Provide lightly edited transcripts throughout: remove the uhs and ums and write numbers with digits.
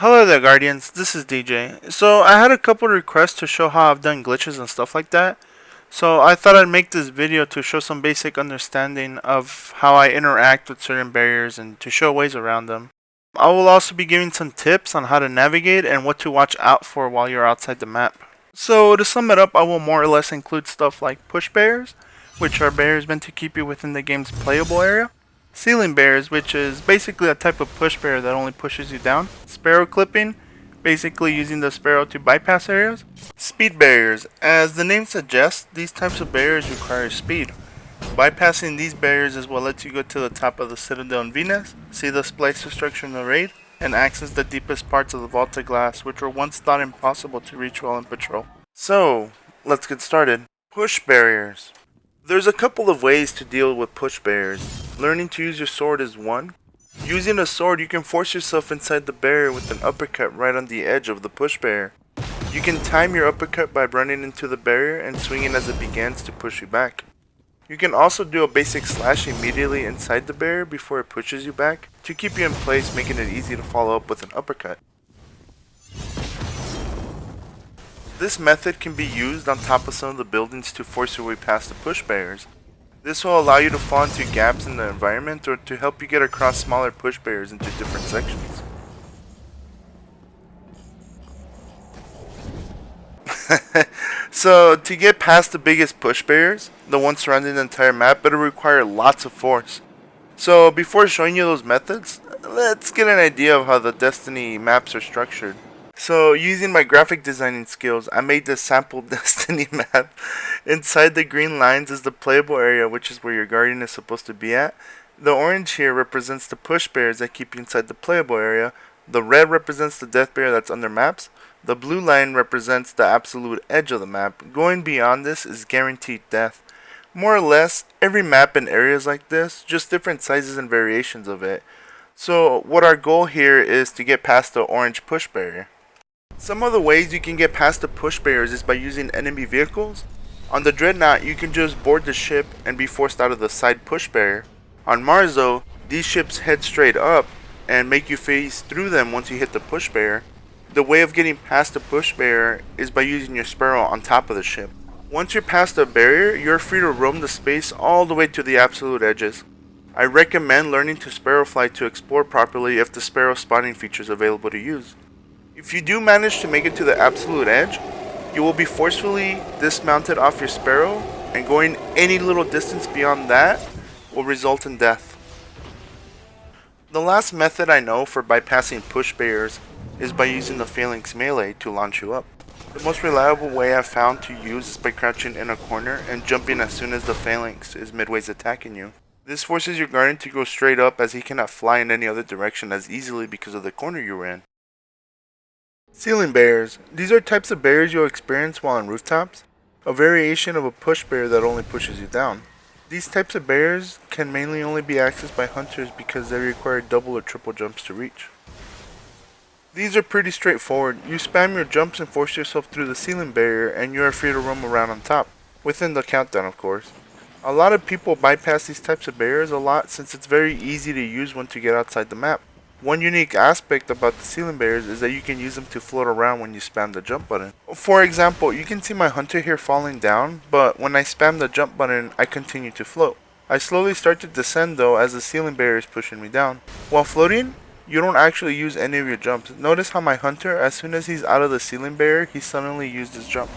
Hello there, Guardians. This is DJ. So, I had a couple requests to show how I've done glitches and stuff like that. So, I thought I'd make this video to show some basic understanding of how I interact with certain barriers and to show ways around them. I will also be giving some tips on how to navigate and what to watch out for while you're outside the map. So, to sum it up, I will more or less include stuff like push barriers, which are barriers meant to keep you within the game's playable area. Ceiling barriers, which is basically a type of push barrier that only pushes you down. Sparrow clipping, basically using the sparrow to bypass areas. Speed barriers, as the name suggests, these types of barriers require speed. Bypassing these barriers is what lets you go to the top of the Citadel in Venus, see the splicer structure in the raid, and access the deepest parts of the Vault of Glass, which were once thought impossible to reach while in patrol. So, let's get started. Push barriers. There's a couple of ways to deal with push barriers. Learning to use your sword is one. Using a sword, you can force yourself inside the barrier with an uppercut right on the edge of the push barrier. You can time your uppercut by running into the barrier and swinging as it begins to push you back. You can also do a basic slash immediately inside the barrier before it pushes you back to keep you in place, making it easy to follow up with an uppercut. This method can be used on top of some of the buildings to force your way past the push barriers. This will allow you to fall into gaps in the environment or to help you get across smaller push barriers into different sections. So, to get past the biggest push barriers, the ones surrounding the entire map, it'll require lots of force. So, before showing you those methods, let's get an idea of how the Destiny maps are structured. So, using my graphic designing skills, I made this sample Destiny map. Inside the green lines is the playable area, which is where your guardian is supposed to be at. The orange here represents the push barriers that keep you inside the playable area. The red represents the death barrier that's under maps. The blue line represents the absolute edge of the map. Going beyond this is guaranteed death. More or less, every map in areas like this, just different sizes and variations of it. So, what our goal here is to get past the orange push barrier. Some of the ways you can get past the push barriers is by using enemy vehicles. On the Dreadnought, you can just board the ship and be forced out of the side push barrier. On Mars though, these ships head straight up and make you phase through them once you hit the push barrier. The way of getting past the push barrier is by using your sparrow on top of the ship. Once you're past the barrier, you're free to roam the space all the way to the absolute edges. I recommend learning to sparrow fly to explore properly if the sparrow spotting feature is available to use. If you do manage to make it to the absolute edge, you will be forcefully dismounted off your sparrow, and going any little distance beyond that will result in death. The last method I know for bypassing push barriers is by using the Phalanx melee to launch you up. The most reliable way I've found to use is by crouching in a corner and jumping as soon as the Phalanx is midways attacking you. This forces your guardian to go straight up as he cannot fly in any other direction as easily because of the corner you were in. Ceiling barriers. These are types of barriers you'll experience while on rooftops, a variation of a push barrier that only pushes you down. These types of barriers can mainly only be accessed by hunters because they require double or triple jumps to reach. These are pretty straightforward. You spam your jumps and force yourself through the ceiling barrier and you are free to roam around on top, within the countdown of course. A lot of people bypass these types of barriers a lot since it's very easy to use once you get outside the map. One unique aspect about the ceiling barriers is that you can use them to float around when you spam the jump button. For example, you can see my hunter here falling down, but when I spam the jump button, I continue to float. I slowly start to descend though as the ceiling barrier is pushing me down. While floating, you don't actually use any of your jumps. Notice how my hunter, as soon as he's out of the ceiling barrier, he suddenly used his jump.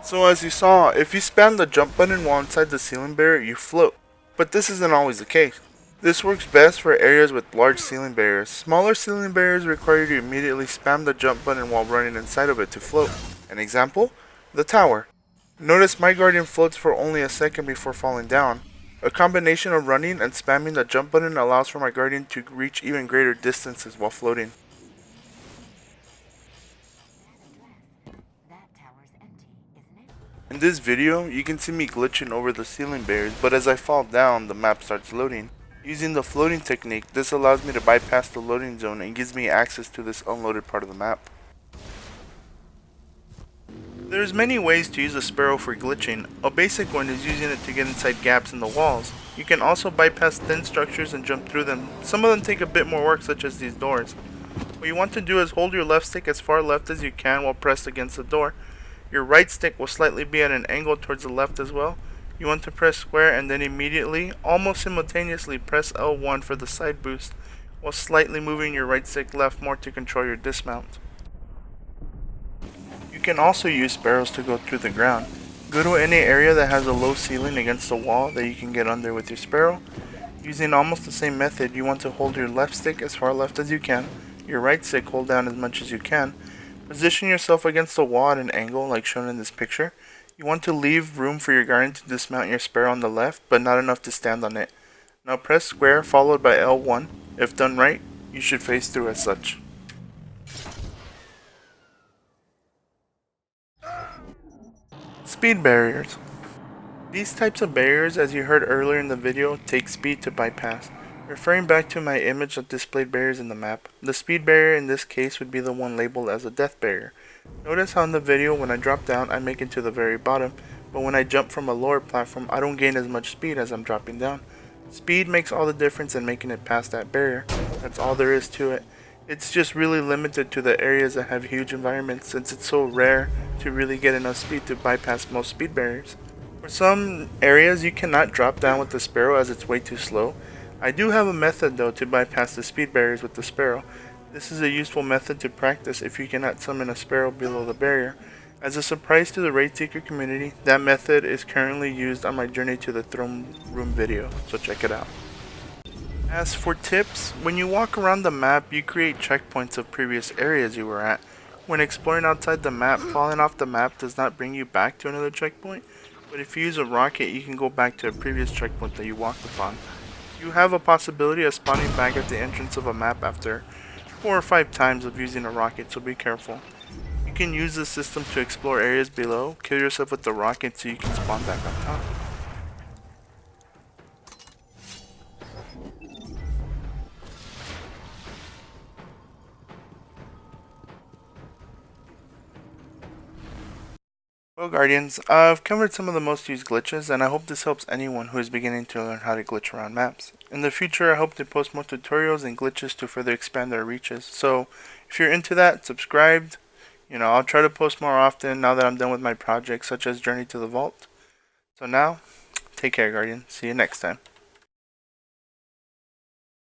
So as you saw, if you spam the jump button while inside the ceiling barrier, you float. But this isn't always the case. This works best for areas with large ceiling barriers. Smaller ceiling barriers require you to immediately spam the jump button while running inside of it to float. An example? The tower. Notice my guardian floats for only a second before falling down. A combination of running and spamming the jump button allows for my guardian to reach even greater distances while floating. In this video, you can see me glitching over the ceiling barriers, but as I fall down, the map starts loading. Using the floating technique, this allows me to bypass the loading zone and gives me access to this unloaded part of the map. There's many ways to use a sparrow for glitching. A basic one is using it to get inside gaps in the walls. You can also bypass thin structures and jump through them. Some of them take a bit more work, such as these doors. What you want to do is hold your left stick as far left as you can while pressed against the door. Your right stick will slightly be at an angle towards the left as well. You want to press square and then immediately, almost simultaneously, press L1 for the side boost, while slightly moving your right stick left more to control your dismount. You can also use sparrows to go through the ground. Go to any area that has a low ceiling against the wall that you can get under with your sparrow. Using almost the same method, you want to hold your left stick as far left as you can, your right stick hold down as much as you can. Position yourself against the wall at an angle like shown in this picture. You want to leave room for your guardian to dismount your sparrow on the left, but not enough to stand on it. Now press square followed by L1. If done right, you should phase through as such. Speed barriers. These types of barriers, as you heard earlier in the video, take speed to bypass. Referring back to my image that displayed barriers in the map, the speed barrier in this case would be the one labeled as a death barrier. Notice how in the video when I drop down I make it to the very bottom, but when I jump from a lower platform I don't gain as much speed as I'm dropping down. Speed makes all the difference in making it past that barrier. That's all there is to it. It's just really limited to the areas that have huge environments since it's so rare to really get enough speed to bypass most speed barriers. For some areas you cannot drop down with the sparrow as it's way too slow. I do have a method though to bypass the speed barriers with the sparrow. This is a useful method to practice if you cannot summon a sparrow below the barrier. As a surprise to the Raid Seeker community, that method is currently used on my Journey to the Throne Room video, so check it out. As for tips, when you walk around the map, you create checkpoints of previous areas you were at. When exploring outside the map, falling off the map does not bring you back to another checkpoint, but if you use a rocket, you can go back to a previous checkpoint that you walked upon. You have a possibility of spawning back at the entrance of a map after 4 or 5 times of using a rocket, so be careful. You can use this system to explore areas below, kill yourself with the rocket so you can spawn back on top. Well Guardians, I've covered some of the most used glitches and I hope this helps anyone who is beginning to learn how to glitch around maps. In the future I hope to post more tutorials and glitches to further expand their reaches, so if you're into that, subscribed. I'll try to post more often now that I'm done with my projects such as Journey to the Vault. So now, take care Guardian, see you next time.